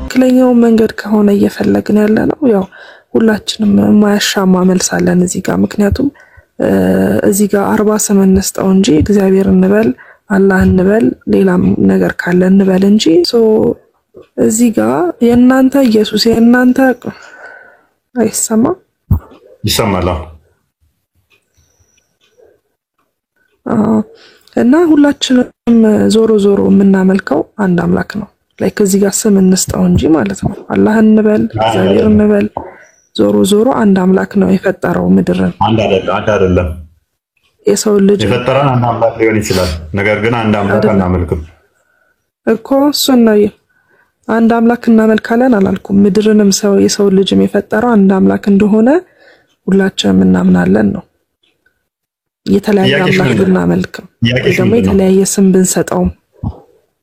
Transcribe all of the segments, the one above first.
ትክክለኛው መንገድ ከሆነ እየፈለግን ያለ ነው። ያው ሁላችንም ማያሻማ መልሳለን እዚህ ጋር። ምክንያቱም እዚህ ጋር 40 ስም እንስጠው እንጂ እግዚአብሔር እንበል አላህ እንበል ሌላም ነገር ካለ እንበል እንጂ እዚህ ጋር የእናንተ ኢየሱስ የእናንተ አይሰማ ይሰማል እና ሁላችንም ዞሮ ዞሮ የምናመልከው አንድ አምላክ ነው። ላይክ እዚህ ጋር ስም እንስጠው እንጂ ማለት ነው። አላህ እንበል እግዚአብሔር እንበል ዞሮ ዞሮ አንድ አምላክ ነው የፈጠረው ምድርን። አንድ አይደለም የሰው ልጅ የፈጠረን አንድ አምላክ ሊሆን ይችላል። ነገር ግን አንድ አምላክ እናመልክም እኮ እሱን ነው አንድ አምላክ እናመልካለን አላልኩም። ምድርንም ሰው የሰው ልጅም የፈጠረው አንድ አምላክ እንደሆነ ሁላችንም እናምናለን ነው። የተለያየ አምላክ ብናመልክም ደግሞ የተለያየ ስም ብንሰጠውም።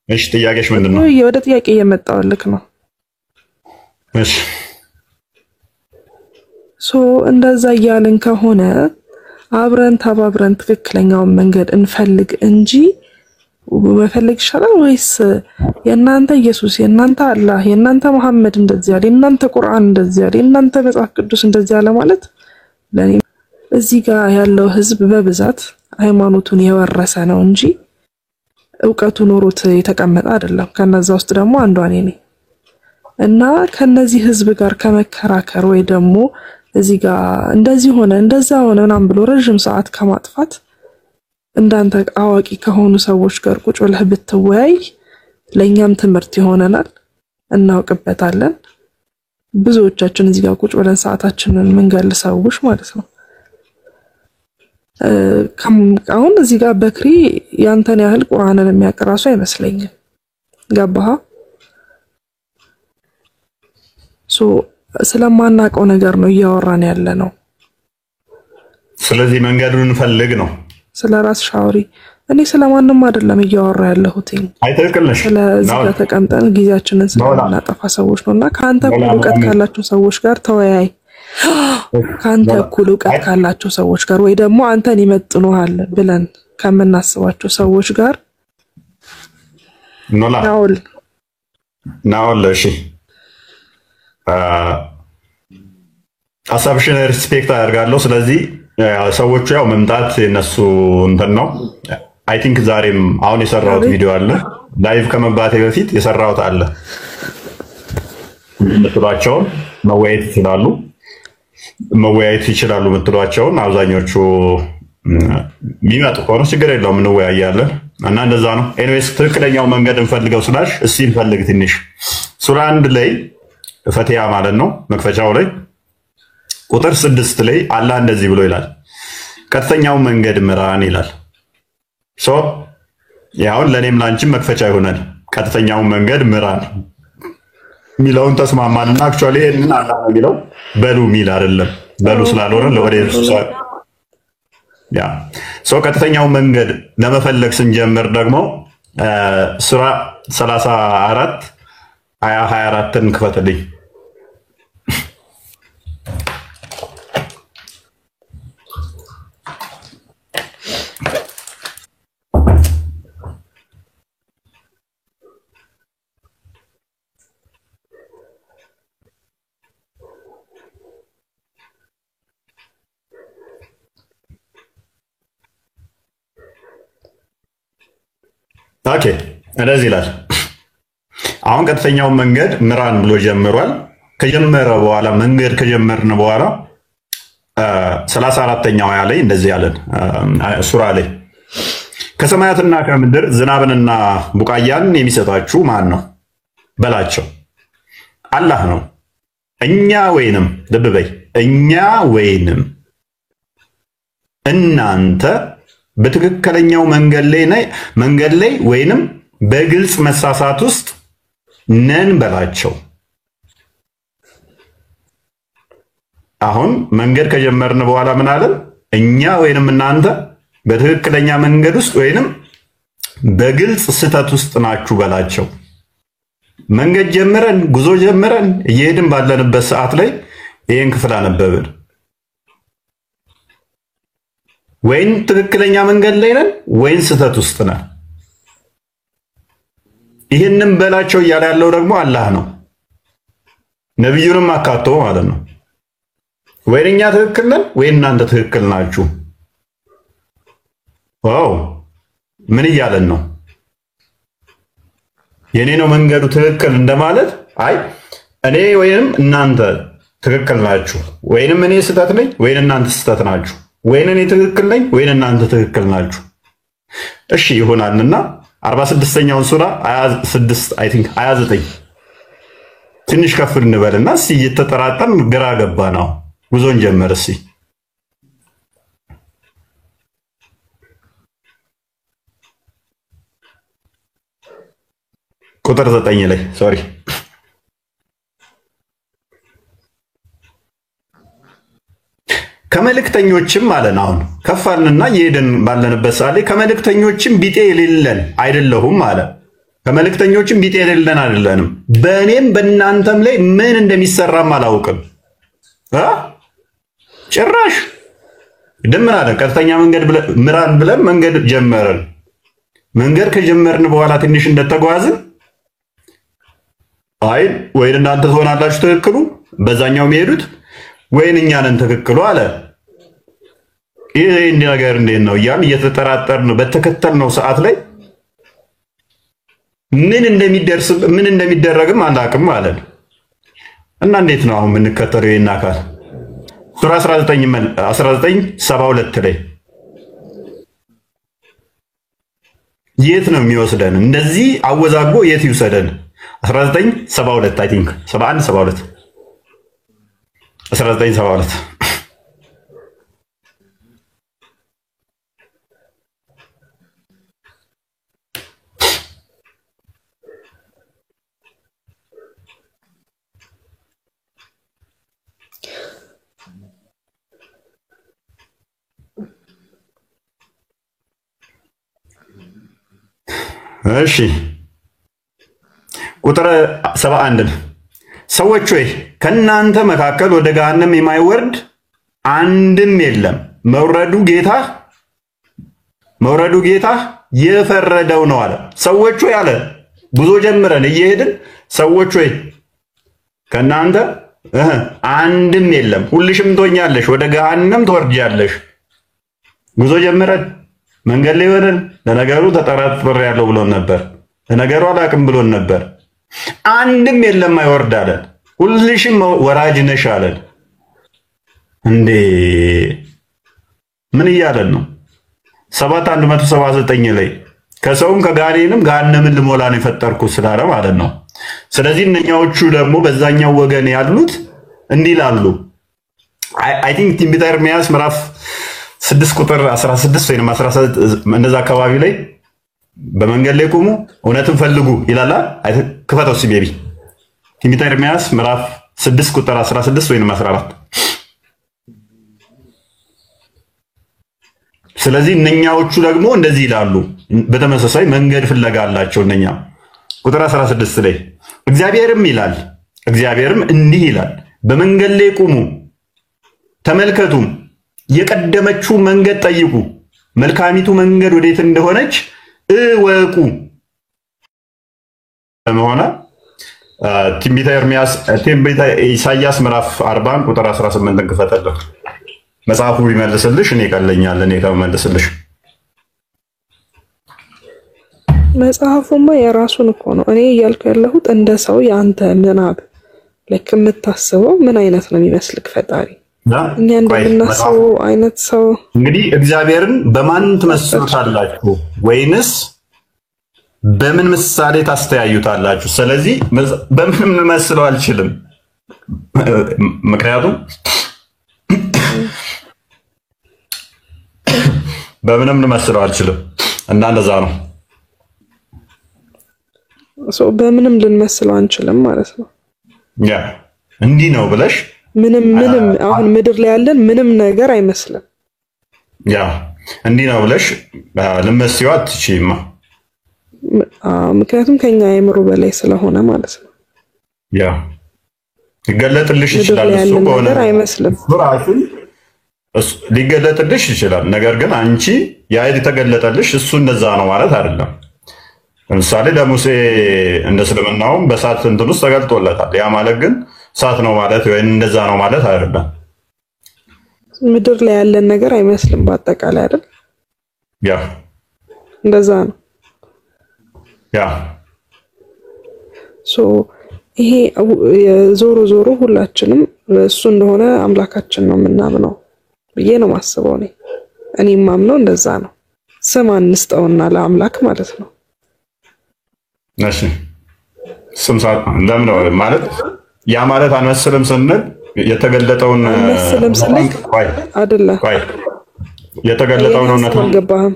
እሺ ጥያቄሽ ምንድነው? ወደ ጥያቄ እየመጣሁልክ ነው። እሺ እንደዛ እያልን ከሆነ አብረን ተባብረን ትክክለኛውን መንገድ እንፈልግ እንጂ መፈለግ ይሻላል ወይስ የእናንተ ኢየሱስ የእናንተ አላህ የእናንተ መሐመድ እንደዚህ ያለ የእናንተ ቁርአን እንደዚህ ያለ የእናንተ መጽሐፍ ቅዱስ እንደዚህ ያለ ማለት ለኔ እዚህ ጋር ያለው ህዝብ በብዛት ሃይማኖቱን የወረሰ ነው እንጂ ዕውቀቱ ኖሮት የተቀመጠ አይደለም። ከነዛ ውስጥ ደግሞ አንዷ ነኝ እና ከነዚህ ህዝብ ጋር ከመከራከር ወይ ደግሞ እዚህ ጋር እንደዚህ ሆነ እንደዛ ሆነ ምናምን ብሎ ረጅም ሰዓት ከማጥፋት እንዳንተ አዋቂ ከሆኑ ሰዎች ጋር ቁጭ ብለህ ብትወያይ ለኛም ትምህርት ይሆነናል፣ እናውቅበታለን። ብዙዎቻችን እዚህ ጋር ቁጭ ብለን ሰዓታችንን ምንገል ሰዎች ማለት ነው። አሁን እዚህ ጋር በክሪ ያንተን ያህል ቁርአንን የሚያቀራሱ አይመስለኝም። ገባህ? ስለማናውቀው ነገር ነው እያወራን ያለ ነው። ስለዚህ መንገዱን እንፈልግ ነው። ስለራስ ሻውሪ እኔ ስለማንም አይደለም እያወራ ያለሁት። አይተልከልሽ ስለዚህ ጋር ተቀምጠን ጊዜያችንን ስለምናጠፋ ሰዎች ነውና ካንተ ዕውቀት ካላችሁ ሰዎች ጋር ተወያይ። ካንተ ዕውቀት ካላችሁ ሰዎች ጋር ወይ ደግሞ አንተን ይመጥኑሃል ብለን ከምናስባቸው ሰዎች ጋር ናውል እሺ ሐሳብሽን ሪስፔክት አደርጋለሁ። ስለዚህ ሰዎቹ ያው መምጣት የነሱ እንትን ነው። አይ ቲንክ ዛሬም አሁን የሰራሁት ቪዲዮ አለ፣ ላይቭ ከመግባቴ በፊት የሰራሁት አለ። ምትሏቸውን መወያየት ይችላሉ ምትሏቸውን አብዛኞቹ የሚመጡ ከሆነ ችግር የለውም እንወያያለን እና እንደዛ ነው። ኤኒዌይስ ትክክለኛው መንገድ እንፈልገው ስላሽ እስቲ እንፈልግ ትንሽ ሱራ 1 ላይ ፈቲያ ማለት ነው መክፈቻው ላይ ቁጥር 6 ላይ አላህ እንደዚህ ብሎ ይላል፣ ቀጥተኛው መንገድ ምራን ይላል። ያው ለኔም ላንቺም መክፈቻ ይሆናል። ቀጥተኛው መንገድ ምራን ሚለውን ተስማማንና አክቹአሊ ይሄንን አላህ ነው የሚለው በሉ ሚል አይደለም። በሉ ስላልሆነ ለወዴት ቀጥተኛው መንገድ ለመፈለግ ስንጀምር ደግሞ ሱራ 34 አያ 24ን ክፈትልኝ። ኦኬ እንደዚህ ይላል። አሁን ቀጥተኛው መንገድ ምራን ብሎ ጀምሯል። ከጀመረ በኋላ መንገድ ከጀመርን በኋላ 34ኛው አያ ላይ እንደዚህ ያለን ሱራ ላይ ከሰማያትና ከምድር ዝናብንና ቡቃያን የሚሰጣችሁ ማን ነው በላቸው፣ አላህ ነው። እኛ ወይንም ልብ በይ እኛ ወይንም እናንተ በትክክለኛው መንገድ ላይ ወይንም በግልጽ መሳሳት ውስጥ ነን በላቸው። አሁን መንገድ ከጀመርን በኋላ ምን አለን? እኛ ወይንም እናንተ በትክክለኛ መንገድ ውስጥ ወይንም በግልጽ ስህተት ውስጥ ናችሁ በላቸው። መንገድ ጀምረን ጉዞ ጀምረን እየሄድን ባለንበት ሰዓት ላይ ይህን ክፍል አነበብን። ወይን ትክክለኛ መንገድ ላይ ነን ወይን ስህተት ውስጥ ነን። ይህንን በላቸው እያለ ያለው ደግሞ አላህ ነው፣ ነብዩንም አካቶ ማለት ነው። ወይን እኛ ትክክል ነን ወይን እናንተ ትክክል ናችሁ። ዋው ምን እያለን ነው? የኔ ነው መንገዱ ትክክል እንደማለት አይ እኔ ወይንም እናንተ ትክክል ናችሁ፣ ወይንም እኔ ስህተት ነኝ ወይን እናንተ ስህተት ናችሁ፣ ወይን እኔ ትክክል ነኝ ወይን እናንተ ትክክል ናችሁ። እሺ ይሆናልና 46ኛውን ሱራ 26 አይ ቲንክ 29 ትንሽ ከፍ እንበልና እስኪ እየተጠራጠርን ግራ ገባ ነው ጉዞን ጀመር። እስኪ ቁጥር 9 ላይ ሶሪ ከመልእክተኞችም ማለት ነው። አሁን ከፋልንና የሄድን ባለንበት ሰዓት ላይ ከመልእክተኞችም ቢጤ የሌለን አይደለሁም አለ። ከመልእክተኞችም ቢጤ የሌለን አይደለንም፣ በእኔም በእናንተም ላይ ምን እንደሚሰራም አላውቅም። ጭራሽ ደምን አለ። ቀጥተኛ መንገድ ምራን ብለን መንገድ ጀመርን። መንገድ ከጀመርን በኋላ ትንሽ እንደተጓዝን አይ ወይን እናንተ ትሆናላችሁ ትክክሉ በዛኛው የሚሄዱት ወይን እኛ ነን ትክክሉ አለ። ይሄ ነገር እንዴት ነው እያልን እየተጠራጠርን በተከተልነው ሰዓት ላይ ምን እንደሚደረግም አናውቅም ማለት ነው። እና እንዴት ነው አሁን የምንከተለው? ይሄን አካል ሱራ 19:72 ላይ የት ነው የሚወስደን? እንደዚህ አወዛግቦ የት ይውሰደን? 19:72 አይ ቲንክ 71:72 19:72 እሺ ቁጥር 71 ሰዎች ሆይ ከናንተ መካከል ወደ ገሃነም የማይወርድ አንድም የለም፣ መውረዱ ጌታ የፈረደው ነው አለ። ሰዎች ሆይ አለ ጉዞ ጀምረን እየሄድን ሰዎች ሆይ ከናንተ አንድም የለም፣ ሁልሽም ትሆኛለሽ፣ ወደ ገሃነም ትወርጃለሽ። ጉዞ ጀምረን መንገድ ላይ ሆነን ለነገሩ ተጠራጥሬያለሁ ብሎን ነበር፣ ለነገሩ አላቅም ብሎን ነበር። አንድም የለም አይወርድ አለን፣ ሁልሽም ወራጅ ነሽ አለን። እንዴ ምን እያለን ነው? 7:179 ላይ ከሰውም ከጋኔንም ገሃነምን ልሞላ ነው የፈጠርኩት ስላለ ማለት ነው። ስለዚህ እነኛዎቹ ደግሞ በዛኛው ወገን ያሉት እንዲህ ይላሉ። አይ ቲንክ ትንቢተ ኤርምያስ ምዕራፍ 6 ቁጥር 16 ወይም 17 እንደዛ አካባቢ ላይ በመንገድ ላይ ቁሙ እውነትን ፈልጉ ይላል። ክፈተው ሲቤቢ ትንቢተ ኤርምያስ ምዕራፍ 6 ቁጥር 16 ወይም 14። ስለዚህ እነኛዎቹ ደግሞ እንደዚህ ይላሉ፣ በተመሳሳይ መንገድ ፍለጋ አላቸው። እነኛ ቁጥር 16 ላይ እግዚአብሔርም እንዲህ ይላል፣ በመንገድ ላይ ቁሙ ተመልከቱም፣ የቀደመችው መንገድ ጠይቁ፣ መልካሚቱ መንገድ ወዴት እንደሆነች እወቁ። ለመሆነ ትንቢተ ኢሳይያስ ምዕራፍ 40 ቁጥር 18 እንክፈተለሁ። መጽሐፉ ቢመልስልሽ እኔ ቀለኛል፣ እኔ ከመልስልሽ። መጽሐፉማ የራሱን እኮ ነው። እኔ እያልኩ ያለሁት እንደ ሰው የአንተ ምናብ ልክ የምታስበው ምን አይነት ነው የሚመስልክ ፈጣሪ? እኛ እንደምናስበው አይነት ሰው እንግዲህ እግዚአብሔርን በማን ትመስሉታላችሁ ወይንስ በምን ምሳሌ ታስተያዩታላችሁ? ስለዚህ በምንም ልመስለው አልችልም፣ ምክንያቱም በምንም ልመስለው አልችልም እና እንደዛ ነው። በምንም ልንመስለው አንችልም ማለት ነው። ያ እንዲህ ነው ብለሽ ምንም አሁን ምድር ላይ ያለን ምንም ነገር አይመስልም። ያ እንዲህ ነው ብለሽ ልመስዪው አትችይማ። ምክንያቱም ከኛ አእምሮ በላይ ስለሆነ ማለት ነው። ያ ይገለጥልሽ ይችላል። እሱ ከሆነ አይመስልም። ራሱን ሊገለጥልሽ ይችላል። ነገር ግን አንቺ ያ የተገለጠልሽ እሱ እንደዛ ነው ማለት አይደለም። ለምሳሌ ለሙሴ እንደ እስልምናውም በእሳት እንትን ውስጥ ተገልጦለታል። ያ ማለት ግን እሳት ነው ማለት ወይም እንደዛ ነው ማለት አይደለም። ምድር ላይ ያለን ነገር አይመስልም በአጠቃላይ አይደል? ያ እንደዛ ነው። ያ ሶ ይሄ ዞሮ ዞሮ ሁላችንም እሱ እንደሆነ አምላካችን ነው የምናምነው ብዬ ነው ማስበው። እኔ ማምነው እንደዛ ነው። ስም አንስጠውና ለአምላክ ማለት ነው። እሺ ስም ለምን ነው ማለት ያ ማለት አንመስልም ስንል የተገለጠውን አንመስልም ስንል አይደለም። የተገለጠውን እውነት አልገባህም?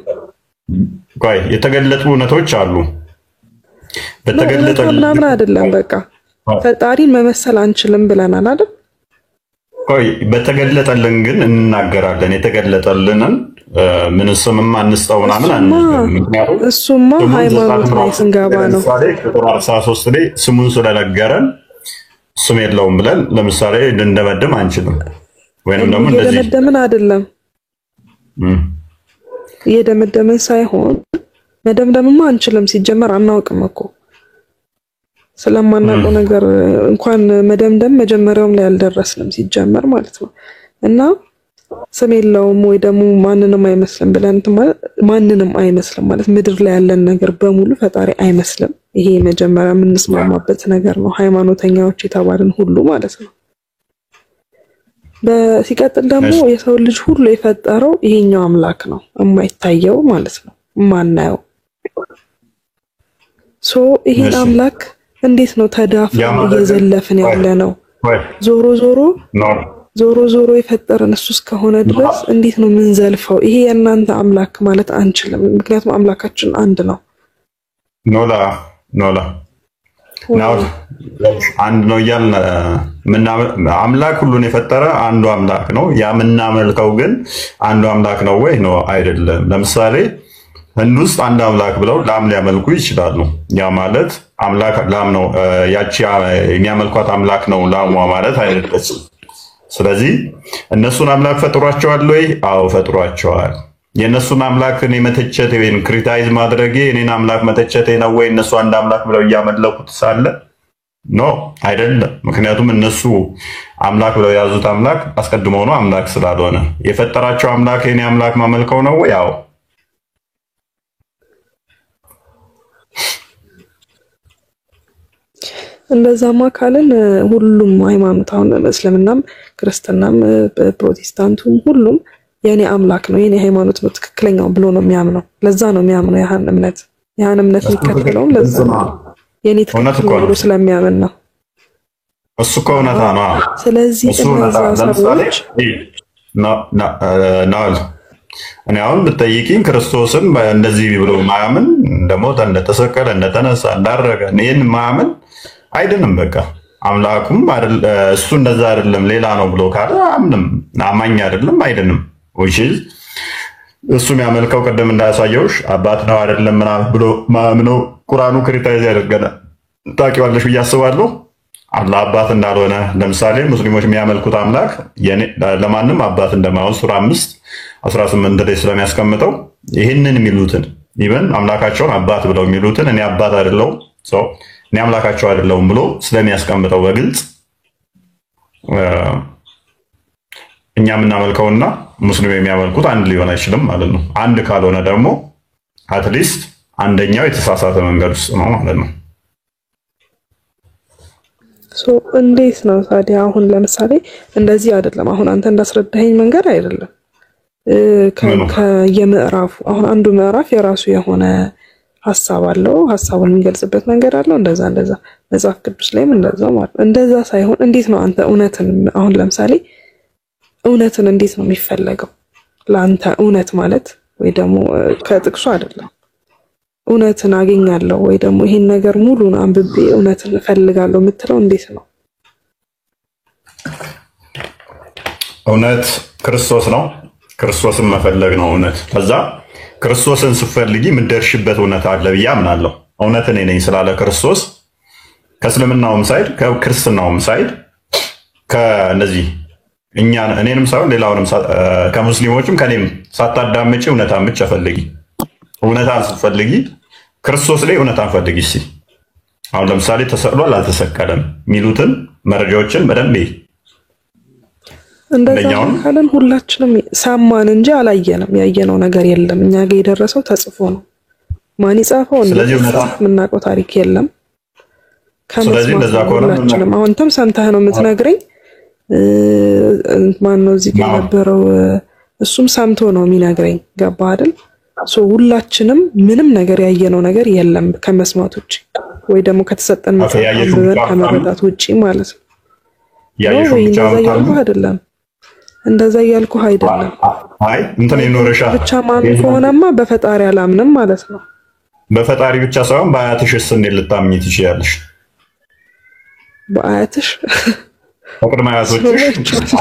የተገለጡ እውነቶች አሉ። በተገለጠ ምናምን አይደለም። በቃ ፈጣሪን መመሰል አንችልም ብለናል አይደል? በተገለጠልን ግን እንናገራለን። የተገለጠልንን ምን ስምም አንስጠው ምናምን አንልም። ምክንያቱም እሱማ ሃይማኖት ላይ ስንገባ ነው። ቁጥር 13 ላይ ስሙን ስለነገረን ስም የለውም ብለን ለምሳሌ ልንደመድም አንችልም። ወይንም ደግሞ እንደዚህ እየደመደምን አይደለም። እየደመደምን ሳይሆን መደምደምማ አንችልም። ሲጀመር አናውቅም እኮ ስለማናውቀው ነገር እንኳን መደምደም መጀመሪያውም ላይ አልደረስንም ሲጀመር ማለት ነው። እና ስም የለውም ወይ ደግሞ ማንንም አይመስልም ብለን ማንንም አይመስልም ማለት ምድር ላይ ያለን ነገር በሙሉ ፈጣሪ አይመስልም። ይሄ መጀመሪያ የምንስማማበት ነገር ነው፣ ሃይማኖተኛዎች የተባልን ሁሉ ማለት ነው። በሲቀጥል ደግሞ የሰው ልጅ ሁሉ የፈጠረው ይሄኛው አምላክ ነው፣ የማይታየው ማለት ነው፣ የማናየው። ይሄን አምላክ እንዴት ነው ተዳፍረን እየዘለፍን ያለ ነው? ዞሮ ዞሮ የፈጠረን እሱ እስከሆነ ድረስ እንዴት ነው ምንዘልፈው? ይሄ የእናንተ አምላክ ማለት አንችልም፣ ምክንያቱም አምላካችን አንድ ነው። ኖላ አንድ ነው እያልን አምላክ ሁሉን የፈጠረ አንዱ አምላክ ነው። ያ የምናመልከው ግን አንዱ አምላክ ነው ወይ ነው አይደለም። ለምሳሌ ህንድ ውስጥ አንድ አምላክ ብለው ላም ሊያመልኩ ይችላሉ። ያ ማለት አምላክ ላም ነው፣ ያቺ የሚያመልኳት አምላክ ነው ላሟ ማለት አይደለም። ስለዚህ እነሱን አምላክ ፈጥሯቸዋል ወይ? አዎ ፈጥሯቸዋል። የእነሱን አምላክ እኔ መተቸት ወይም ክሪቲሳይዝ ማድረጌ እኔን አምላክ መተቸቴ ነው ወይ? እነሱ አንድ አምላክ ብለው እያመለኩት ሳለ ኖ አይደለም። ምክንያቱም እነሱ አምላክ ብለው የያዙት አምላክ አስቀድሞ ነው አምላክ ስላልሆነ የፈጠራቸው አምላክ የኔ አምላክ ማመልከው ነው ወይ? አዎ እንደዛማ ካለን ሁሉም ሃይማኖት አሁን እስልምናም ክርስትናም ፕሮቴስታንቱም ሁሉም የኔ አምላክ ነው የኔ ሃይማኖት ነው ትክክለኛው ብሎ ነው የሚያምነው። ለዛ ነው የሚያምነው ያን እምነት የሚከተለውም ለዛ ነው የኔ ትክክለኛው ብሎ ስለሚያምን ነው። እሱ እኮ እውነታ ነው። ስለዚህ እነዛ ሰዎች እኔ አሁን ብትጠይቂኝ ክርስቶስን እንደዚህ ብሎ ማያምን እንደሞተ እንደተሰቀለ እንደተነሳ እንዳረገ ይህን ማያምን አይድንም። በቃ አምላኩም እሱ እንደዛ አይደለም ሌላ ነው ብሎ ካለ አምንም አማኝ አይደለም አይድንም። እሱ የሚያመልከው ቅድም እንዳያሳየውሽ አባት ነው አይደለም ምናምን ብሎ ማምነው ቁርአኑ ክሪቲሳይዝ ያደርገናል። ታውቂዋለሽ ብዬ አስባለሁ። አላህ አባት እንዳልሆነ ለምሳሌ ሙስሊሞች የሚያመልኩት አምላክ ለማንም አባት እንደማይሆን ሱራ 5:18 ላይ ስለሚያስቀምጠው ይህንን የሚሉትን ኢቨን አምላካቸውን አባት ብለው የሚሉትን እኔ አባት አይደለሁም እኔ አምላካቸው አይደለሁም ብሎ ስለሚያስቀምጠው በግልጽ እኛ የምናመልከውና ሙስሊም የሚያመልኩት አንድ ሊሆን አይችልም ማለት ነው። አንድ ካልሆነ ደግሞ አትሊስት አንደኛው የተሳሳተ መንገድ ውስጥ ነው ማለት ነው። እንዴት ነው ታዲያ? አሁን ለምሳሌ እንደዚህ አይደለም። አሁን አንተ እንዳስረዳኸኝ መንገድ አይደለም። ከየምዕራፉ አሁን አንዱ ምዕራፍ የራሱ የሆነ ሐሳብ አለው፣ ሐሳቡን የሚገልጽበት መንገድ አለው። እንደዛ መጽሐፍ ቅዱስ ላይም እንደዛው ማለት እንደዛ ሳይሆን እንዴት ነው አንተ እውነትን አሁን ለምሳሌ እውነትን እንዴት ነው የሚፈለገው? ለአንተ እውነት ማለት ወይ ደግሞ ከጥቅሱ አይደለም እውነትን አገኛለሁ ወይ ደግሞ ይሄን ነገር ሙሉን አንብቤ እውነትን እፈልጋለሁ የምትለው እንዴት ነው? እውነት ክርስቶስ ነው። ክርስቶስን መፈለግ ነው እውነት። ከዛ ክርስቶስን ስትፈልጊ የምትደርሽበት እውነት አለ ብዬ አምናለሁ። እውነት እኔ ነኝ ስላለ ክርስቶስ ከእስልምናውም ሳይድ ከክርስትናውም ሳይድ ከእነዚህ እኔንም ሳይሆን ሌላውንም ከሙስሊሞችም ከኔም ሳታዳምጪ እውነታን ብቻ ፈልጊ። እውነታን ስትፈልጊ ክርስቶስ ላይ እውነታን ፈልጊ። እስኪ አሁን ለምሳሌ ተሰቅሏል አልተሰቀለም የሚሉትን መረጃዎችን በደንብ እንደዛ ካለን ሁላችንም ሰማን እንጂ አላየንም። ያየነው ነገር የለም። እኛ ጋር የደረሰው ተጽፎ ነው። ማን ይጻፈው እንደዚህ የምናውቀው ታሪክ የለም። ስለዚህ እንደዛ ከሆነ አሁን አንተም ሰምተህ ነው የምትነግረኝ። ማን ነው እዚህ ጋር የነበረው? እሱም ሰምቶ ነው የሚነግረኝ። ገባ አይደል? ሁላችንም ምንም ነገር ያየነው ነገር የለም ከመስማት ውጪ ወይ ደግሞ ከተሰጠን ከመረዳት ውጪ ማለት ነው። ያየሽው ብቻ አይደለም። እንደዛ ያልኩህ አይደለም። አይ እንትን ይኖርሻል ብቻ ማን ከሆነማ በፈጣሪ አላምንም ማለት ነው። በፈጣሪ ብቻ ሳይሆን በአያትሽስ እንዴት ልታምኚ ትችያለሽ? በአያትሽ ቅድመ አያቶችሽ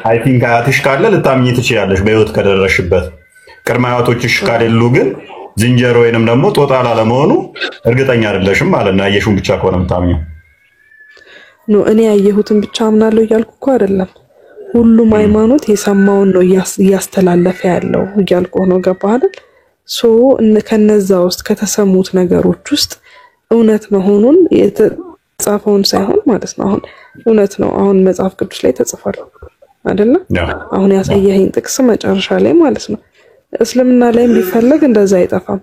አይ ቲንክ አያትሽ ካለ ልታምኚ ትችያለሽ በህይወት ከደረሽበት። ቅድመ አያቶችሽ ካሌሉ ግን ዝንጀሮ ወይንም ደግሞ ጦጣ ላለመሆኑ እርግጠኛ አይደለሽም ማለት ነው። ያየሽውን ብቻ ከሆነ የምታምኚው ነው። እኔ ያየሁትን ብቻ አምናለሁ እያልኩ እኮ አይደለም። ሁሉም ሃይማኖት የሰማውን ነው እያስተላለፈ ያለው እያልኩ ነው። ገባህ አይደል? ከነዛ ውስጥ ከተሰሙት ነገሮች ውስጥ እውነት መሆኑን የተጻፈውን ሳይሆን ማለት ነው። አሁን እውነት ነው። አሁን መጽሐፍ ቅዱስ ላይ ተጽፏል አይደለ? አሁን ያሳየኸኝ ጥቅስ መጨረሻ ላይ ማለት ነው። እስልምና ላይም ቢፈለግ እንደዛ አይጠፋም።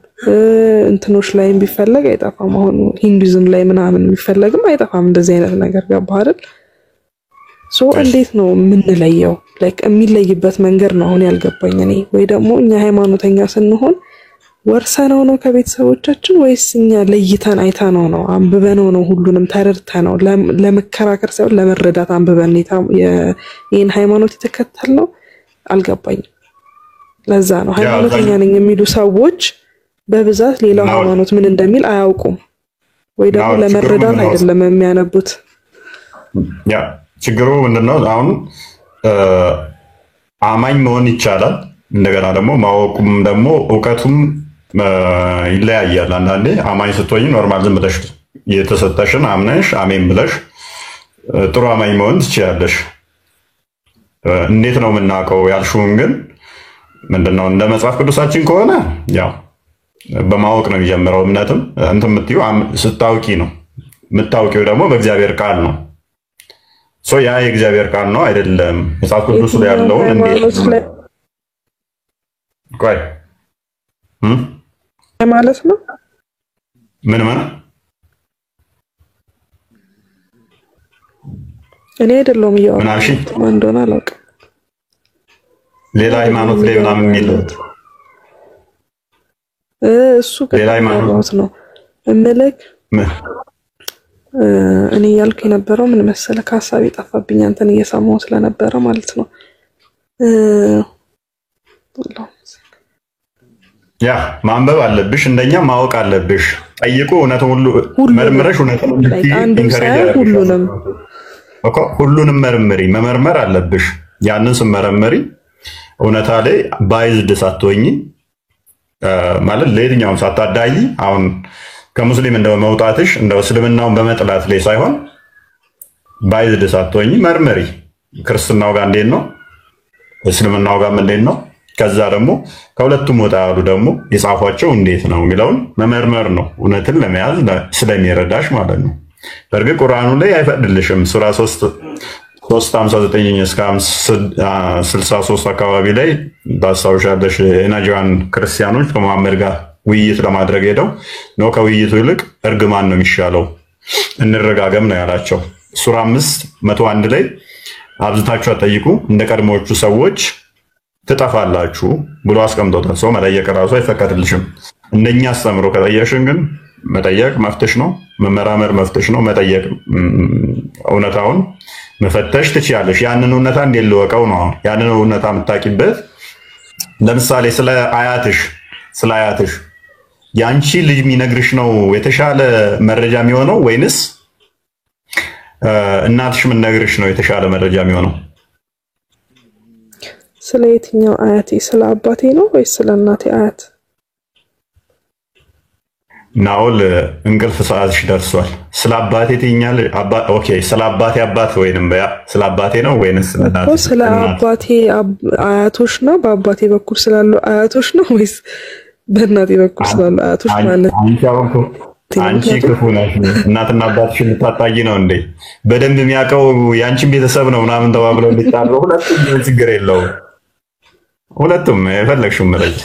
እንትኖች ላይም ቢፈለግ አይጠፋም። አሁን ሂንዱይዝም ላይ ምናምን ቢፈለግም አይጠፋም እንደዚህ አይነት ነገር። ገባህ አይደል? እንዴት ነው የምንለየው? ላይክ የሚለይበት መንገድ ነው አሁን ያልገባኝ እኔ። ወይ ደግሞ እኛ ሃይማኖተኛ ስንሆን ወርሰነው ነው ከቤተሰቦቻችን ወይስ እኛ ለይተን አይተነው ነው አንብበነው ነው ሁሉንም ተረድተነው ለመከራከር ሳይሆን ለመረዳት አንብበን ይሄን ሃይማኖት የተከተልነው? አልገባኝም። ለዛ ነው ሃይማኖተኛ ነኝ የሚሉ ሰዎች በብዛት ሌላው ሃይማኖት ምን እንደሚል አያውቁም፣ ወይ ደግሞ ለመረዳት አይደለም የሚያነቡት። ያ ችግሩ ምንድነው? አሁን አማኝ መሆን ይቻላል። እንደገና ደግሞ ማወቁም ደግሞ እውቀቱም ይለያያል። አንዳንዴ አማኝ ስትሆኝ ኖርማል ዝም ብለሽ የተሰጠሽን አምነሽ አሜን ብለሽ ጥሩ አማኝ መሆን ትችያለሽ። እንዴት ነው የምናውቀው ያልሽውን ግን ምንድነው እንደ መጽሐፍ ቅዱሳችን ከሆነ ያው በማወቅ ነው የሚጀምረው። እምነትም እንትን የምትይው ስታውቂ ነው። የምታውቂው ደግሞ በእግዚአብሔር ቃል ነው። ያ የእግዚአብሔር ቃል ነው አይደለም መጽሐፍ ቅዱስ ላይ ያለው እንዴት ቆይ ማለት ነው? ምን እኔ አይደለም ምናልሽ እንደሆነ አላውቅም። ሌላ ሃይማኖት ላይ ምናምን የሚለው እሱ ሌላ ሃይማኖት ነው እምልክ። እኔ ያልኩ የነበረው ምን መሰለህ? ከሐሳቤ ጠፋብኝ አንተን እየሰማሁ ስለነበረ ማለት ነው። ያ ማንበብ አለብሽ፣ እንደኛ ማወቅ አለብሽ። ጠይቁ፣ እውነት ሁሉ መርምረሽ እውነት ሁሉንም መርምሪ። መመርመር አለብሽ። ያንን ስመረምሪ እውነታ ላይ ባይዝድ ሳትሆኚ ማለት ለየትኛውም ሳታዳይ አሁን ከሙስሊም እንደው መውጣትሽ እንደው እስልምናውን በመጥላት ላይ ሳይሆን ባይዝድ ሳትሆኚ መርምሪ። ክርስትናው ጋር እንዴት ነው? እስልምናው ጋር እንዴት ነው? ከዛ ደግሞ ከሁለቱም ወጣ ያሉ ደግሞ የጻፏቸው እንዴት ነው የሚለውን መመርመር ነው እውነትን ለመያዝ ስለሚረዳሽ ማለት ነው። በእርግጥ ቁርአኑ ላይ አይፈቅድልሽም። ሱራ 3:59 እስከ 63 አካባቢ ላይ ታስታውሻለሽ። የናጅራን ክርስቲያኖች ከመሐመድ ጋር ውይይት ለማድረግ ሄደው ነው ከውይይቱ ይልቅ እርግማን ነው የሚሻለው እንረጋገም ነው ያላቸው። ሱራ 5:101 ላይ አብዝታችሁ አትጠይቁ እንደ ቀድሞዎቹ ሰዎች ትጠፋላችሁ ብሎ አስቀምጦታል። ሰው መጠየቅ ራሱ አይፈቀድልሽም። እንደኛ አስተምሮ ከጠየቅሽን ግን መጠየቅ መፍትሽ ነው፣ መመራመር መፍትሽ ነው። መጠየቅ እውነታውን መፈተሽ ትችያለሽ። ያንን እውነታ እንዴት ልወቀው ነው? ያንን እውነታ የምታውቂበት ለምሳሌ ስለ አያትሽ ያንቺ ልጅ የሚነግርሽ ነው የተሻለ መረጃ የሚሆነው ወይንስ እናትሽ የምትነግርሽ ነው የተሻለ መረጃ የሚሆነው? ስለ የትኛው አያቴ? ስለ አባቴ ነው ወይስ ስለ እናቴ አያት? ናኦል እንቅልፍ ሰዓትሽ ደርሷል። ስለ አባቴ ትይኛለሽ? ኦኬ፣ ስለ አባቴ አባት ወይንም በያ ስለ አባቴ ነው ወይንስ እኮ ስለ አባቴ አያቶች ነው? በአባቴ በኩል ስላሉ አያቶች ነው ወይስ በእናቴ በኩል ስላሉ አያቶች ማለት? አንቺ ክፉ ነሽ። እናትና አባትሽን ልታጣይ ነው እንዴ? በደንብ የሚያውቀው የአንቺን ቤተሰብ ነው ምናምን ተባብለው እንዲጣሉ። ሁለቱም ችግር የለውም። ሁለቱም የፈለግሽው ምረጭ፣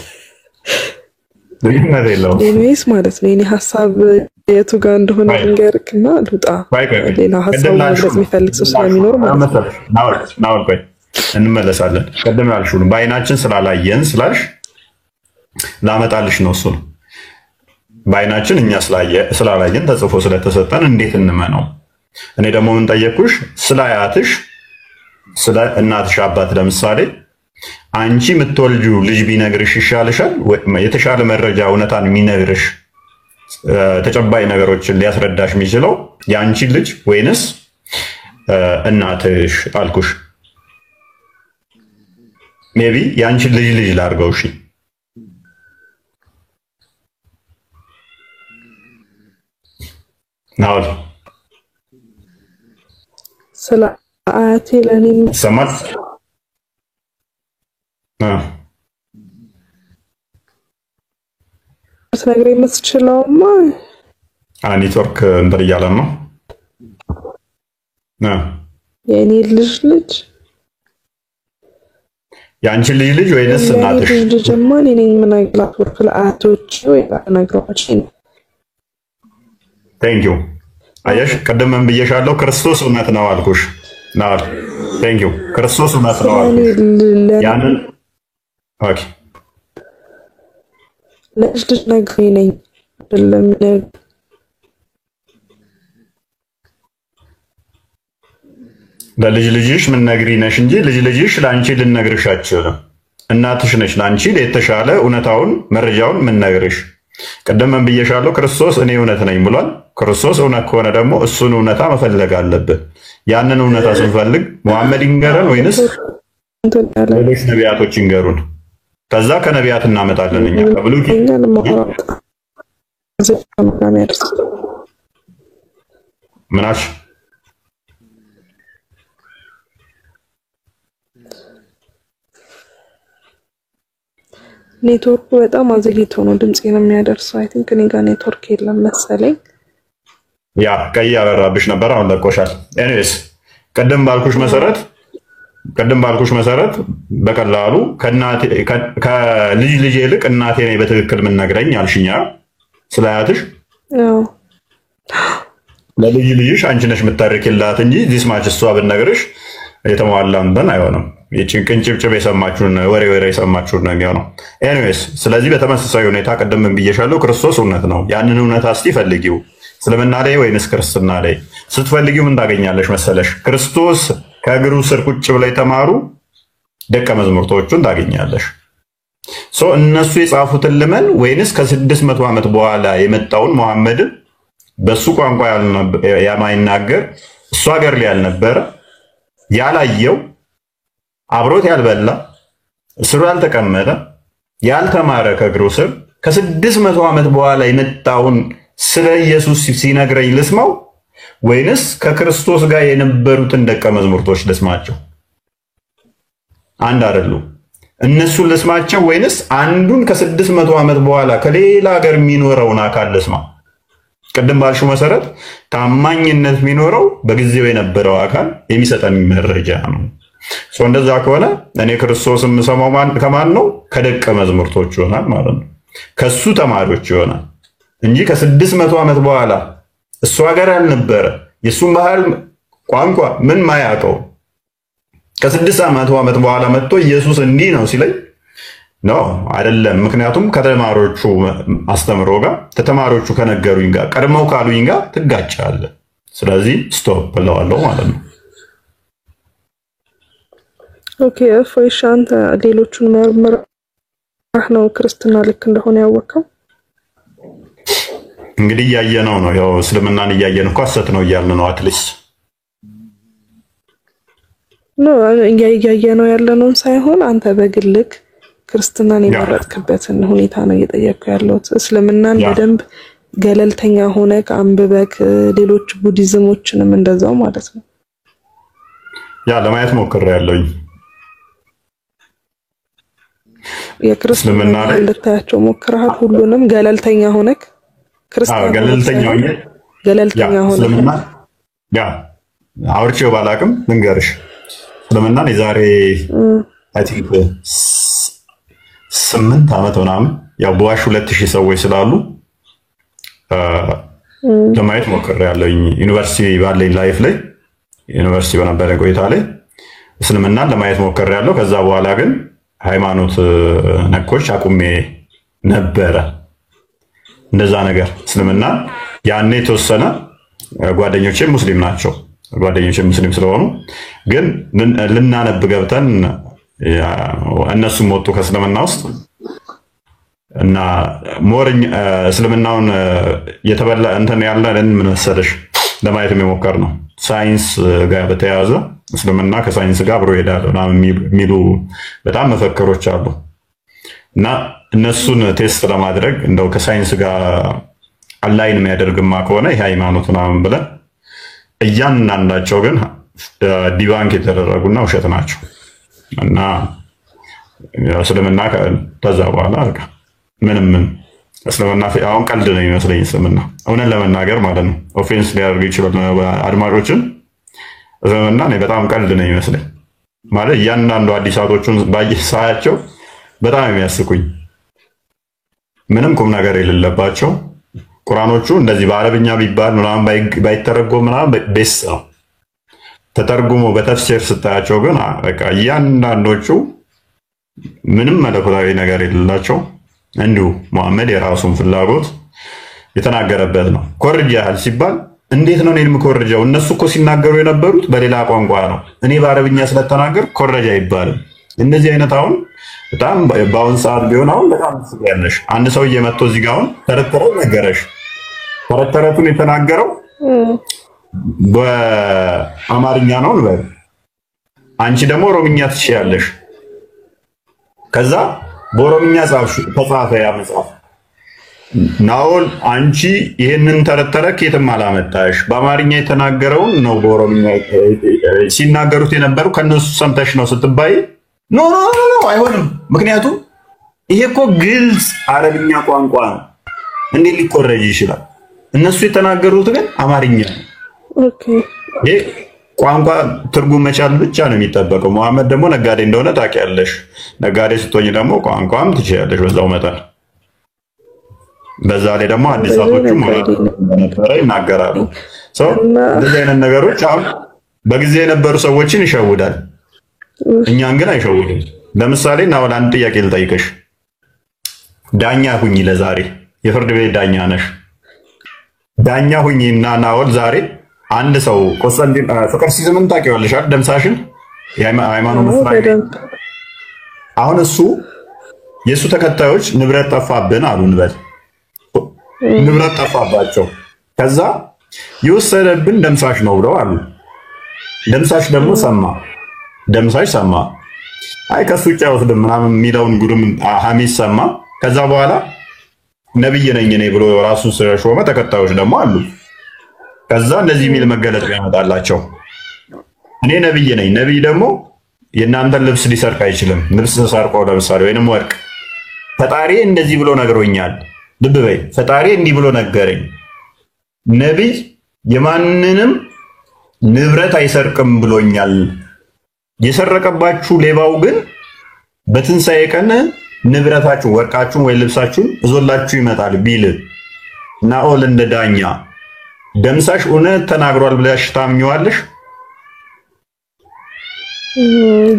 ልዩነት የለውም። ኤኒዌይስ ማለት ነው የኔ ሀሳብ የቱ ጋር እንደሆነ ልንገርክና ልውጣ። ሌላ ሀሳብ መግለጽ የሚፈልግ ሰው ስለሚኖር ማለት ነው። ናኦል ቆይ እንመለሳለን። ቀደም ያልሽውን በአይናችን ስላላየን ስላልሽ ላመጣልሽ ነው። እሱ ነው በአይናችን እኛ ስላላየን ተጽፎ ስለተሰጠን እንዴት እንመነው? እኔ ደግሞ ምን ጠየቅኩሽ? ስለ አያትሽ ስለ እናትሽ አባት ለምሳሌ አንቺ የምትወልጂው ልጅ ቢነግርሽ ይሻልሻል? የተሻለ መረጃ እውነታን የሚነግርሽ ተጨባጭ ነገሮችን ሊያስረዳሽ የሚችለው የአንቺ ልጅ ወይንስ እናትሽ አልኩሽ? ሜቢ የአንቺ ልጅ ላድርገው። እሺ ናኦል ስለ አያቴ ለኔ ሰማት ስለግሬ መስችላውማ ኔትወርክ እንትን እያለን ነው። የኔ ልጅ የአንቺ ልጅ ወይንስ እናትሽ? ልጅ ጀማን እኔ ምን አይላቱ ለአያቶች ወይ ነገሮች ነው። ቴንክ ዩ። አየሽ ቅድም ምን ብዬሻለሁ? ክርስቶስ እውነት ነው አልኩሽ። ናኦል ቴንክ ዩ። ክርስቶስ እውነት ነው አልኩሽ። ያንን ኦኬ ለእጅ ነገር ነኝ አይደለም ለልጅሽ ምን ነግሪ ነሽ እንጂ ልጅሽ ለአንቺ ልነግርሽ አትችልም። እናትሽ ነች ለአንቺ የተሻለ እውነታውን መረጃውን ምን ነግርሽ። ቅድም ምን ብዬሻለሁ? ክርስቶስ እኔ እውነት ነኝ ብሏል። ክርስቶስ እውነት ከሆነ ደግሞ እሱን እውነታ መፈለግ አለብን። ያንን እውነታ ስንፈልግ መሐመድ ይንገረን ወይንስ ሌሎች ነቢያቶች ይንገሩን? ከዛ ከነቢያት እናመጣለን እኛ ከብሉይ ምናሽ ኔትወርኩ በጣም አዘግይቶ ነው ድምጽን የሚያደርሰው። አይ ቲንክ እኔ ጋር ኔትወርክ የለም መሰለኝ። ያ ቀይ ያበራብሽ ነበር፣ አሁን ለቆሻል። ኤኒዌይስ ቀደም ባልኩሽ መሰረት በቀላሉ ከልጅ ይልቅ እናቴ ነኝ በትክክል ምን ነግረኝ አልሽኛ። ስለ አያትሽ ለልጅሽ አንቺ ነሽ የምታርኪላት እንጂ ዚስ ማች እሷ ብትነግርሽ የተሟላ እንትን አይሆንም። የጭንቅንጭብጭብ የሰማችሁን ወሬ የሰማችሁን ነው የሚሆነው። ኤኒዌይስ ስለዚህ በተመሳሳይ ሁኔታ ቀደም ብዬሻለሁ፣ ክርስቶስ እውነት ነው። ያንን እውነት እስቲ ፈልጊው። እስልምና ላይ ወይንስ ክርስትና ላይ ስትፈልጊው ምን ታገኛለሽ መሰለሽ? ክርስቶስ ከእግሩ ስር ቁጭ ብለው የተማሩ ደቀ መዛሙርቶቹን ታገኛለሽ። እነሱ የጻፉትን ልመን ወይንስ ከ600 ዓመት በኋላ የመጣውን መሐመድን በሱ ቋንቋ የማይናገር እሱ ሀገር ላይ ያልነበረ ያላየው አብሮት ያልበላ ስሩ ያልተቀመጠ ያልተማረ ከእግሩ ስር ከ600 ዓመት በኋላ የመጣውን ስለ ኢየሱስ ሲነግረኝ ልስማው ወይንስ ከክርስቶስ ጋር የነበሩትን ደቀ መዛሙርቶች ልስማቸው? አንድ አይደሉም። እነሱን ልስማቸው ወይንስ አንዱን ከ600 ዓመት በኋላ ከሌላ ሀገር የሚኖረውን አካል ልስማ? ቅድም ባልሽው መሰረት ታማኝነት የሚኖረው በጊዜው የነበረው አካል የሚሰጠን መረጃ ነው። እንደዛ ከሆነ እኔ ክርስቶስ የምሰማው ከማን ነው? ከደቀ መዛሙርቶች ይሆናል ማለት ነው። ከሱ ተማሪዎች ይሆናል እንጂ ከ600 ዓመት በኋላ እሱ ሀገር ያልነበረ የሱን ባህል ቋንቋ ምን ማያውቀው ከ600 ዓመት በኋላ መጥቶ ኢየሱስ እንዲህ ነው ሲለኝ ነው አይደለም። ምክንያቱም ከተማሪዎቹ አስተምሮ ጋር ተማሪዎቹ ከነገሩኝ ጋር ቀድመው ካሉኝ ጋር ትጋጫለህ። ስለዚህ ስቶፕ ብለዋለሁ ማለት ነው። ኦኬ እፎይሽ አንተ ሌሎቹን መርምረህ ነው ክርስትና ልክ እንደሆነ ያወቀው? እንግዲህ እያየነው ነው። ያው እስልምናን እያየን እኮ ሐሰት ነው እያልን ነው። አትሊስት ነው እያየነው ያለነውን ሳይሆን አንተ በግልክ ክርስትናን የመረጥክበትን ሁኔታ ነው እየጠየቅኩ ያለሁት። እስልምናን በደንብ ገለልተኛ ሆነ ከአንብበክ ሌሎች ቡዲዝሞችንም እንደዛው ማለት ነው። ያ ለማየት ሞክሬያለሁኝ። የክርስትና ልታያቸው ሞክረሃል? ሁሉንም ገለልተኛ ሆነክ ክርስቲያን ገለልተኛ ሆነክ ያ አውርቼው ባላቅም ልንገርሽ እስልምናን የዛሬ አይ ቲንክ 8 ዓመት ምናምን ያው በዋሽ 2000 ሰዎች ስላሉ ለማየት ሞክሬያለሁኝ። ዩኒቨርሲቲ ባለኝ ላይፍ ላይ ዩኒቨርሲቲ በነበረ ቆይታ ላይ እስልምናን ለማየት ሞክሬያለሁ። ከዛ በኋላ ግን ሃይማኖት ነኮች አቁሜ ነበረ። እንደዛ ነገር እስልምና ያኔ የተወሰነ ጓደኞቼ ሙስሊም ናቸው። ጓደኞቼ ሙስሊም ስለሆኑ ግን ልናነብ ገብተን እነሱም ወጡ ከእስልምና ውስጥ እና ሞርኝ እስልምናውን የተበላ እንትን ያለን ምን መሰለሽ ለማየት የሚሞከር ነው። ሳይንስ ጋር በተያያዘ እስልምና ከሳይንስ ጋር አብሮ ይሄዳል ምናምን የሚሉ በጣም መፈክሮች አሉ እና እነሱን ቴስት ለማድረግ እንደው ከሳይንስ ጋር አላይን የሚያደርግማ ከሆነ ይሄ ሃይማኖት ምናምን ብለን እያንዳንዳቸው ግን ዲባንክ የተደረጉና ውሸት ናቸው እና እስልምና ከዛ በኋላ ምንም እስልምና አሁን ቀልድ ነው የሚመስለኝ። እስልምና እውነት ለመናገር ማለት ነው ኦፌንስ ሊያደርግ ይችላል አድማጮችን። እስልምና እኔ በጣም ቀልድ ነው የሚመስለኝ ማለት እያንዳንዱ አዲሳቶቹን ሳያቸው በጣም የሚያስቁኝ ምንም ቁም ነገር የሌለባቸው ቁርአኖቹ እንደዚህ በአረብኛ ቢባል ምናምን ባይተረጎም ምናምን ቤስ ነው ተተርጉሞ በተፍሲር ስታያቸው ግን በቃ እያንዳንዶቹ ምንም መለኮታዊ ነገር የሌላቸው እንዲሁ መሐመድ የራሱን ፍላጎት የተናገረበት ነው። ኮርጅ ያህል ሲባል እንዴት ነው እኔን የምኮርጀው? እነሱ እኮ ሲናገሩ የነበሩት በሌላ ቋንቋ ነው። እኔ በአረብኛ ስለተናገር ኮረጃ አይባልም። እንደዚህ አይነት አሁን በጣም በአሁን ሰዓት ቢሆን አሁን በጣም ያለሽ አንድ ሰውዬ መጥቶ እዚህ ጋር አሁን ተረተረው ነገረሽ። ተረተረቱን የተናገረው በአማርኛ ነው እንበል፣ አንቺ ደግሞ ኦሮምኛ ትችያለሽ። ከዛ በኦሮምኛ ተጻፈ ያ መጽሐፍ። ናኦል አንቺ ይሄንን ተረተረ ከየትም አላመጣሽ፣ በአማርኛ የተናገረውን ነው በኦሮምኛ ሲናገሩት የነበሩ ከነሱ ሰምተሽ ነው ስትባይ፣ ኖ ኖ ኖ አይሆንም። ምክንያቱም ይሄ እኮ ግልጽ አረብኛ ቋንቋ ነው፣ እንዴት ሊቆረጅ ይችላል? እነሱ የተናገሩት ግን አማርኛ ነው። ኦኬ ይሄ ቋንቋ ትርጉም መቻል ብቻ ነው የሚጠበቀው። መሐመድ ደግሞ ነጋዴ እንደሆነ ታውቂያለሽ። ነጋዴ ስትሆኝ ደግሞ ቋንቋም ትችያለሽ በዛው መጠን። በዛ ላይ ደግሞ አዲሳቶቹም ነበረ ይናገራሉ። እንደዚህ አይነት ነገሮች አሁን በጊዜ የነበሩ ሰዎችን ይሸውዳል፣ እኛን ግን አይሸውድም። ለምሳሌ ናኦል አንድ ጥያቄ ልጠይቅሽ። ዳኛ ሁኚ፣ ለዛሬ የፍርድ ቤት ዳኛ ነሽ። ዳኛ ሁኚና ናኦል ዛሬ አንድ ሰው ቆስጠንጢን ፍቅር ሲዝምን ታውቂዋለሽ አይደል? ደምሳሽን የሃይማኖት መስራች። አሁን እሱ የእሱ ተከታዮች ንብረት ጠፋብን አሉ እንበል፣ ንብረት ጠፋባቸው። ከዛ የወሰደብን ደምሳሽ ነው ብለው አሉ። ደምሳሽ ደግሞ ሰማ፣ ደምሳሽ ሰማ። አይ ከሱ ውጭ አይወስድም ምናምን የሚለውን ጉድም ሐሚስ ሰማ። ከዛ በኋላ ነብይ ነኝ እኔ ብሎ ራሱን ስለሾመ ተከታዮች ደግሞ አሉ። ከዛ እንደዚህ የሚል መገለጥ ያመጣላቸው፣ እኔ ነብይ ነኝ። ነብይ ደግሞ የእናንተን ልብስ ሊሰርቅ አይችልም። ልብስ ሰርቆ ለምሳሌ ወይንም ወርቅ ፈጣሪ እንደዚህ ብሎ ነግሮኛል። ልብ በይ፣ ፈጣሪ እንዲህ ብሎ ነገረኝ። ነብይ የማንንም ንብረት አይሰርቅም ብሎኛል። የሰረቀባችሁ ሌባው ግን በትንሣኤ ቀን ንብረታችሁን፣ ወርቃችሁን ወይ ልብሳችሁን እዞላችሁ ይመጣል ቢል ናኦል እንደ ዳኛ ደምሳሽ እውነት ተናግሯል ብለሽ ታምኚዋለሽ?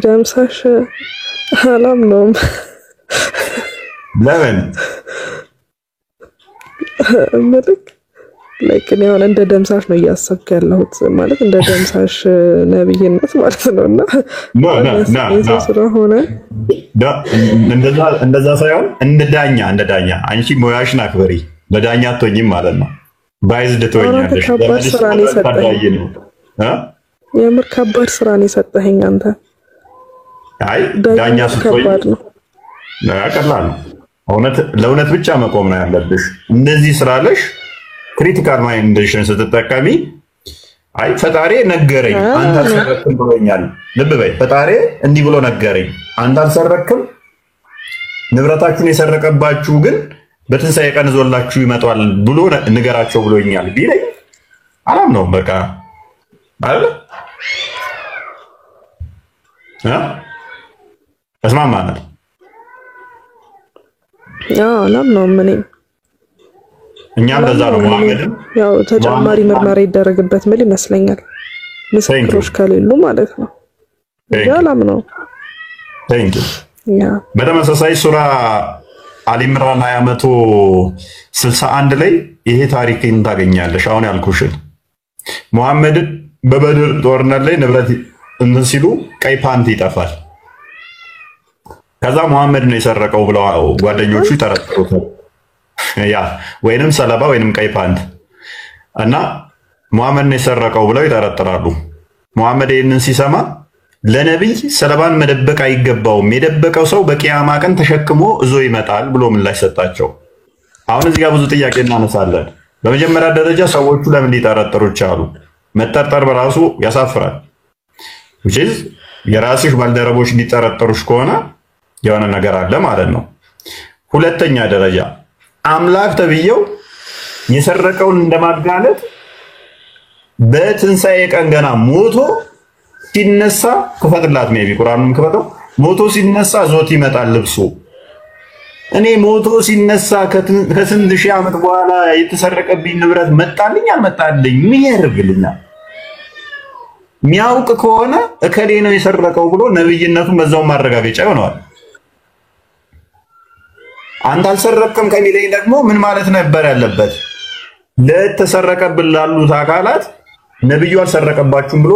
ደምሳሽ አላምነውም። ለምን? ማለት ላይክ እኔ አሁን እንደ ደምሳሽ ነው እያሰብክ ያለሁት፣ ማለት እንደ ደምሳሽ ነብይነት ማለት ነውና ስለሆነ እንደዛ ሳይሆን እንደ ዳኛ አንቺ ሙያሽን አክብሪ። ለዳኛ አትሆኝም ማለት ነው። ባይዝድ ትሆኛለሽ። የምር ከባድ ስራ ነው የሰጠኸኝ አንተ። አይ ዳኛ ስትሆኝ ቀላል ነው። ለእውነት ብቻ መቆም ነው ያለብሽ። እንደዚህ ስላለሽ ክሪቲካል ማይንዴሽን ስትጠቀሚ አይ ፈጣሪ ነገረኝ አንተ አልሰረክም ብሎኛል። ልብ በይ ፈጣሪ እንዲህ ብሎ ነገረኝ አንተ አልሰረክም፣ ንብረታችሁን የሰረቀባችሁ ግን በትንሣኤ ቀን ዞላችሁ ይመጣል ብሎ ንገራቸው ብሎኛል ቢለኝ አላምነውም። በቃ አይደል ተስማማናል። አላምነውም እኛም ለዛ ነው መሐመድን ያው ተጨማሪ ምርመራ ይደረግበት ምን ይመስለኛል፣ ምስክሮች ከሌሉ ማለት ነው። አላምነውም። በተመሳሳይ ሱራ አሊ ኢምራን 161 ላይ ይሄ ታሪክን ታገኛለሽ። አሁን ያልኩሽን መሐመድን በበድር ጦርነት ላይ ንብረት እንትን ሲሉ ቀይ ፓንት ይጠፋል። ከዛ መሐመድ ነው የሰረቀው ብለው ጓደኞቹ ይጠረጥሩታል። ያ ወይንም ሰለባ ወይንም ቀይ ፓንት እና መሐመድ ነው የሰረቀው ብለው ይጠረጥራሉ። መሐመድ ይህንን ሲሰማ ለነቢይ ሰለባን መደበቅ አይገባውም፣ የደበቀው ሰው በቂያማ ቀን ተሸክሞ እዞ ይመጣል ብሎ ምላሽ ሰጣቸው። አሁን እዚህ ጋር ብዙ ጥያቄ እናነሳለን። በመጀመሪያ ደረጃ ሰዎቹ ለምን ሊጠረጥሩ ቻሉ? መጠርጠር በራሱ ያሳፍራል። የራስሽ ባልደረቦች ሊጠረጠሩሽ ከሆነ የሆነ ነገር አለ ማለት ነው። ሁለተኛ ደረጃ አምላክ ተብየው የሰረቀውን እንደማጋለጥ በትንሣኤ ቀን ገና ሞቶ ሲነሳ ክፈትላት፣ ሜቢ ቁርአኑን ክፈተው። ሞቶ ሲነሳ ዞት ይመጣል ልብሱ። እኔ ሞቶ ሲነሳ ከስንት ሺህ ዓመት በኋላ የተሰረቀብኝ ንብረት መጣልኝ አልመጣልኝ ምን ያደርግልኛል? ሚያውቅ ከሆነ እከሌ ነው የሰረቀው ብሎ ነብይነቱን በዛው ማረጋገጫ ይሆነዋል። አንተ አልሰረቅም ከሚለኝ ደግሞ ምን ማለት ነበር ያለበት? ለተሰረቀብን ላሉት አካላት ነብዩ አልሰረቀባችሁም ብሎ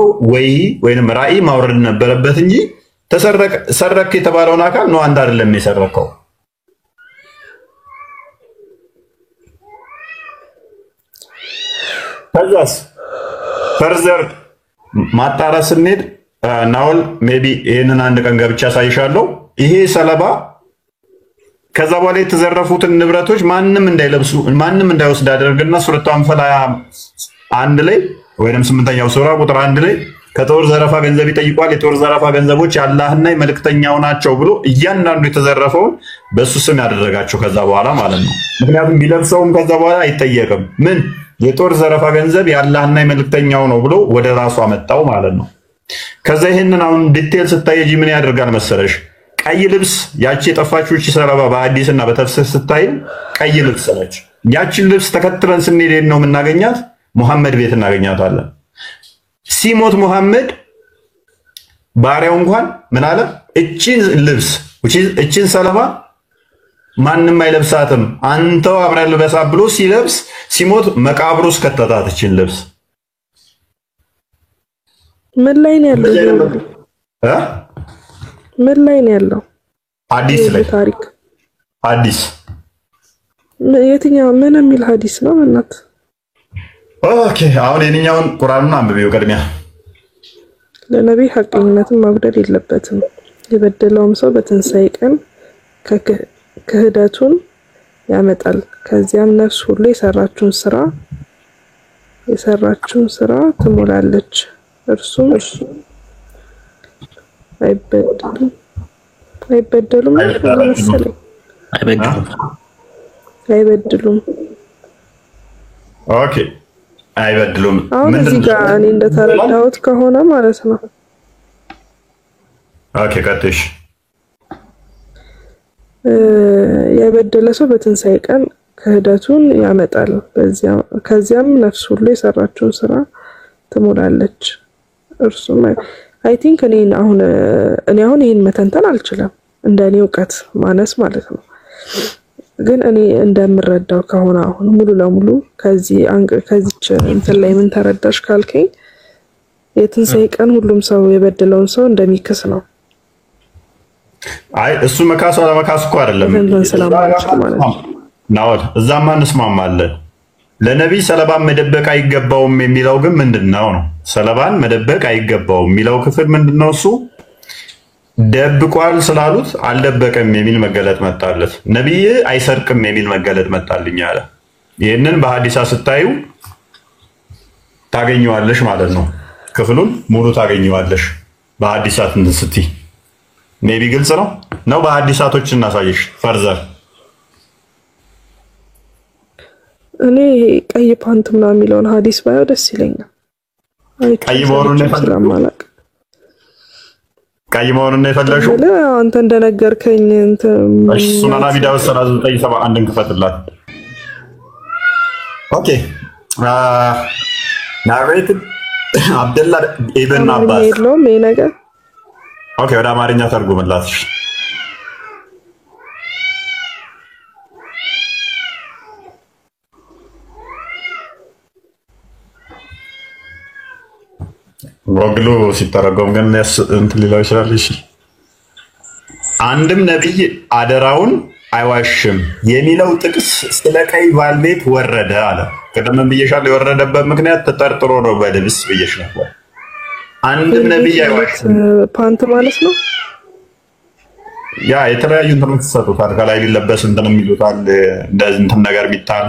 ወይንም ራእይ ማውረድ ነበረበት እንጂ ሰረክ የተባለውን አካል ነው አንተ አይደለም የሰረቀው። ከዛስ ፈርዘር ማጣራት ስንሄድ ናውል ሜቢ ይሄንን አንድ ቀን ገብቻ ሳይሻለው ይሄ ሰለባ ከዛ በኋላ የተዘረፉትን ንብረቶች ማንም እንዳይለብሱ ማንም እንዳይወስድ አደረገና ሱረቱ አንፈል 1 ላይ ወይንም 8ኛው ሱራ ቁጥር 1 ላይ ከጦር ዘረፋ ገንዘብ ይጠይቋል፣ የጦር ዘረፋ ገንዘቦች የአላህና የመልእክተኛው ናቸው ብሎ እያንዳንዱ የተዘረፈውን በሱ ስም ያደረጋቸው ከዛ በኋላ ማለት ነው። ምክንያቱም ቢለብሰውም ከዛ በኋላ አይጠየቅም። ምን የጦር ዘረፋ ገንዘብ የአላህና የመልእክተኛው ነው ብሎ ወደ ራሱ አመጣው ማለት ነው። ከዛ ይሄንን አሁን ዲቴል ስታየጂ ምን ያደርጋል መሰለሽ? ቀይ ልብስ ያቺ የጠፋችው እቺ ሰለባ በሐዲስና በተፍሲር ስታይ ቀይ ልብስ ነች። ያቺን ልብስ ተከትለን ስንሄድ ነው የምናገኛት ሙሐመድ ቤት እናገኛታለን። ሲሞት ሙሐመድ ባሪያው እንኳን ምን አለ? እቺን ልብስ እቺን ሰለባ ማንም አይለብሳትም አንተው አብረህ ልበሳት ብሎ ሲለብስ ሲሞት መቃብሩ ውስጥ ከተታት እቺን ልብስ። ምን ላይ ነው ያለው? ምን ላይ ነው ያለው? ሐዲስ ላይ ታሪክ ሐዲስ የትኛው ምን የሚል ሐዲስ ነው? እናት ኦኬ አሁን የኛውን ቁርአኑን አንብቤው ቀድሚያ ለነብይ ሐቀኝነትን ማጉደል የለበትም። የበደለውም ሰው በትንሣኤ ቀን ክህደቱን ያመጣል። ከዚያም ነፍስ ሁሉ የሰራችውን ስራ ትሞላለች። እርሱም አይበደሉም መሰለኝ አይበድሉም። ኦኬ አይበድሉም። አሁን እዚህ ጋር እኔ እንደተረዳሁት ከሆነ ማለት ነው። ኦኬ ቀጥሽ። የበደለ ሰው በትንሣኤ ቀን ክህደቱን ያመጣል። ከዚያም ነፍስ ሁሉ የሰራችውን ስራ ትሞላለች። እርሱም አይ ቲንክ እኔ አሁን ይሄን መተንተን አልችልም እንደኔ እውቀት ማነስ ማለት ነው። ግን እኔ እንደምረዳው ከሆነ አሁን ሙሉ ለሙሉ ከዚች እንትን ላይ ምን ተረዳሽ ካልከኝ የትንሣኤ ቀን ሁሉም ሰው የበደለውን ሰው እንደሚክስ ነው። አይ እሱ መካሱ አለመካሱ እኮ አይደለም ናውል እዛማ እንስማማለን። ለነቢይ ሰለባን መደበቅ አይገባውም የሚለው ግን ምንድነው ነው? ሰለባን መደበቅ አይገባውም የሚለው ክፍል ምንድነው? እሱ ደብቋል ስላሉት አልደበቀም የሚል መገለጥ መጣለት። ነቢይ አይሰርቅም የሚል መገለጥ መጣልኝ አለ። ይሄንን በሐዲሳ ስታዩ ታገኘዋለሽ ማለት ነው። ክፍሉን ሙሉ ታገኘዋለሽ በሐዲሳት ስትይ ሜቢ ግልጽ ነው በሐዲሳቶች እናሳይሽ ፈርዘር እኔ ቀይ ፓንት ምናምን የሚለውን ሐዲስ ባየው ደስ ይለኛል። ቀይ መሆኑን የፈለግሽው ቀይ መሆኑን የፈለግሽው አንተ እንደነገርከኝ እሺ ሱናን አቢ ዳውድ 3971 እንክፈትላት ኦኬ ናሬትድ አብደላ ኢብን አባስ ነው ምን ነገር ኦኬ ወደ አማርኛ ተርጉምላትሽ ወግሉ ሲተረጎም ግን እንትን ሊለው ይችላል። እሺ አንድም ነብይ አደራውን አይዋሽም የሚለው ጥቅስ ስለ ቀይ ቫልቬት ወረደ አለ። ቀደም ብዬሻለሁ የወረደበት ምክንያት ተጠርጥሮ ነው በልብስ ብዬሽ ነበር። አንድም ነብይ አይዋሽም ፓንት ማለት ነው። ያ የተለያዩ እንትኖች ተሰጥቷል። ከላይ ሊለበስ እንትን የሚሉታል እንደዚህ እንትን ነገር ቢታል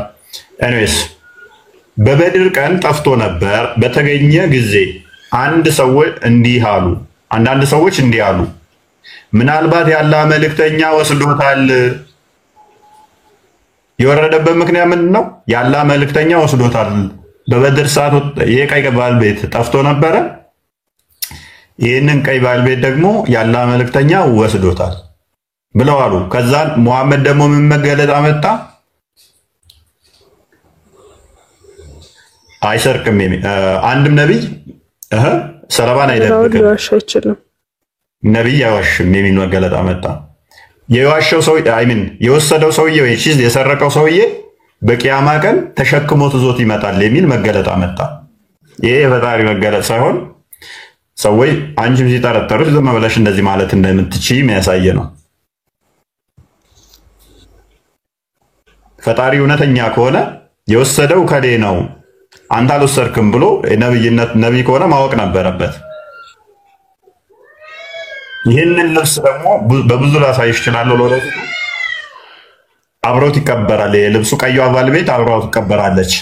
ኤኒዌይስ በበድር ቀን ጠፍቶ ነበር በተገኘ ጊዜ አንዳንድ ሰዎች እንዲህ አሉ ምናልባት ያላህ መልእክተኛ ወስዶታል። የወረደበት ምክንያት ምንድነው? ያላህ መልእክተኛ ወስዶታል። በበድር ሰዓት የቀይ ቫልቬት ጠፍቶ ነበረ። ይህንን ቀይ ቫልቬት ደግሞ ያላህ መልእክተኛ ወስዶታል ብለው አሉ። ከዛ ሙሐመድ ደግሞ ምን መገለጥ አመጣ? አይሰርቅም አንድም ነብይ ሰለባን አይደብቅም ነብይ አይዋሽም የሚል መገለጥ አመጣ። የዋሸው ሰው የወሰደው ሰውዬ ወይ የሰረቀው ሰውዬ በቂያማ ቀን ተሸክሞት ዞት ይመጣል የሚል መገለጥ አመጣ። ይሄ የፈጣሪ መገለጥ ሳይሆን ሰዎች አንቺም ሲጠረጠሩት ዝም ብለሽ እንደዚህ ማለት እንደምትችይ የሚያሳይ ነው። ፈጣሪ እውነተኛ ከሆነ የወሰደው ከሌ ነው አንተ አልወሰድክም ብሎ ነብይ ከሆነ ማወቅ ነበረበት። ይህንን ልብስ ደግሞ በብዙ ላሳይሽ እችላለሁ። ለወደፊቱ አብሮት ይቀበራል። የልብሱ ቀዩ ቫልቬት አብሮት ትቀበራለች።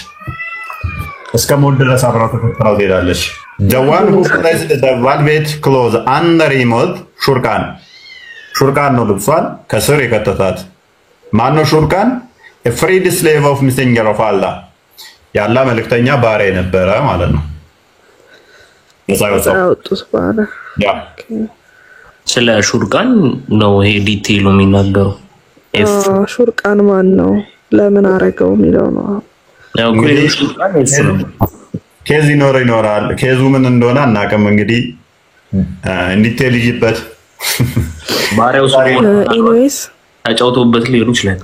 እስከ ሞት ድረስ አብሮት ተከትራው ትሄዳለች። the one who placed the velvet cloth under him ሹርቃን ነው ልብሷን ከስር የከተታት። ማነው ሹርቃን? a freed slave of messenger of Allah ያላ መልእክተኛ ባሪያ የነበረ ማለት ነው። ስለ ሹርቃን ነው ይሄ ዲቴይሉ የሚናገረው። ሹርቃን ማን ነው ለምን አረገው የሚለው ነው። ያው ሹርቃን ኬዝ ይኖራል። ኬዙ ምን እንደሆነ አናውቅም። እንግዲህ እንዲቴል ይይበት ባሪያው ሰው ኤኒዌይስ ተጫውቶበት ሊሆን ይችላል።